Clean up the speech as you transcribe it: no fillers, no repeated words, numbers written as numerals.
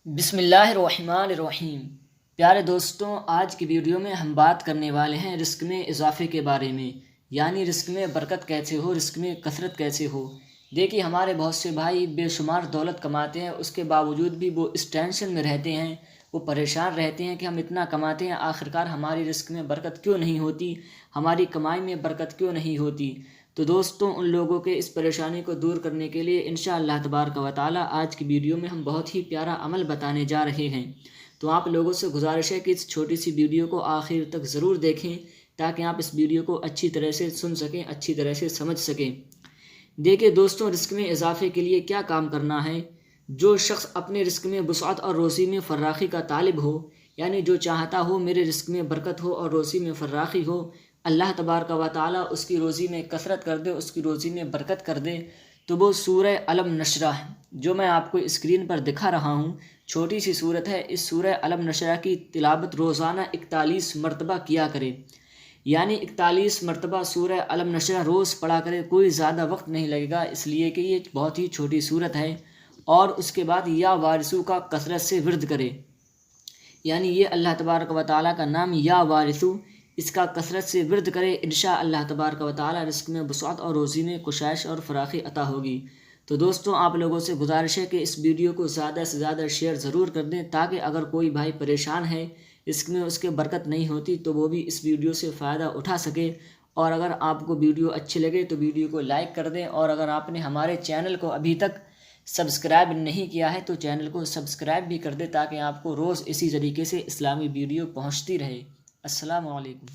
بسم اللہ الرحمن الرحیم۔ پیارے دوستوں، آج کی ویڈیو میں ہم بات کرنے والے ہیں رزق میں اضافے کے بارے میں، یعنی رزق میں برکت کیسے ہو، رزق میں کثرت کیسے ہو۔ دیکھیے، ہمارے بہت سے بھائی بے شمار دولت کماتے ہیں، اس کے باوجود بھی وہ اس ٹینشن میں رہتے ہیں، وہ پریشان رہتے ہیں کہ ہم اتنا کماتے ہیں، آخرکار ہماری رزق میں برکت کیوں نہیں ہوتی، ہماری کمائی میں برکت کیوں نہیں ہوتی۔ تو دوستوں، ان لوگوں کے اس پریشانی کو دور کرنے کے لیے انشاءاللہ تبارک و تعالی آج کی ویڈیو میں ہم بہت ہی پیارا عمل بتانے جا رہے ہیں۔ تو آپ لوگوں سے گزارش ہے کہ اس چھوٹی سی ویڈیو کو آخر تک ضرور دیکھیں تاکہ آپ اس ویڈیو کو اچھی طرح سے سن سکیں، اچھی طرح سے سمجھ سکیں۔ دیکھیں دوستوں، رزق میں اضافے کے لیے کیا کام کرنا ہے۔ جو شخص اپنے رزق میں وسعت اور روزی میں فراخی کا طالب ہو، یعنی جو چاہتا ہو میرے رزق میں برکت ہو اور روزی میں فراخی ہو، اللہ تبارک و تعالی اس کی روزی میں کثرت کر دے، اس کی روزی میں برکت کر دے، تو وہ سورہ علم نشرہ ہے جو میں آپ کو اسکرین پر دکھا رہا ہوں، چھوٹی سی صورت ہے۔ اس سورہ علم نشرہ کی تلاوت روزانہ 41 مرتبہ کیا کرے، یعنی 41 مرتبہ سورہ علم نشرہ روز پڑھا کرے۔ کوئی زیادہ وقت نہیں لگے گا، اس لیے کہ یہ بہت ہی چھوٹی صورت ہے۔ اور اس کے بعد یا وارثو کا کثرت سے ورد کرے، یعنی یہ اللہ تبارک و تعالیٰ کا نام یا وارثو، اس کا کثرت سے ورد کرے، انشاءاللہ تبارک و تعالیٰ رزق میں وسعت اور روزی میں کشائش اور فراخی عطا ہوگی۔ تو دوستوں، آپ لوگوں سے گزارش ہے کہ اس ویڈیو کو زیادہ سے زیادہ شیئر ضرور کر دیں تاکہ اگر کوئی بھائی پریشان ہے، رزق میں اس کے برکت نہیں ہوتی، تو وہ بھی اس ویڈیو سے فائدہ اٹھا سکے۔ اور اگر آپ کو ویڈیو اچھی لگے تو ویڈیو کو لائک کر دیں، اور اگر آپ نے ہمارے چینل کو ابھی تک سبسکرائب نہیں کیا ہے تو چینل کو سبسکرائب بھی کر دیں تاکہ آپ کو روز اسی طریقے سے اسلامی ویڈیو پہنچتی رہے۔ السلام علیکم۔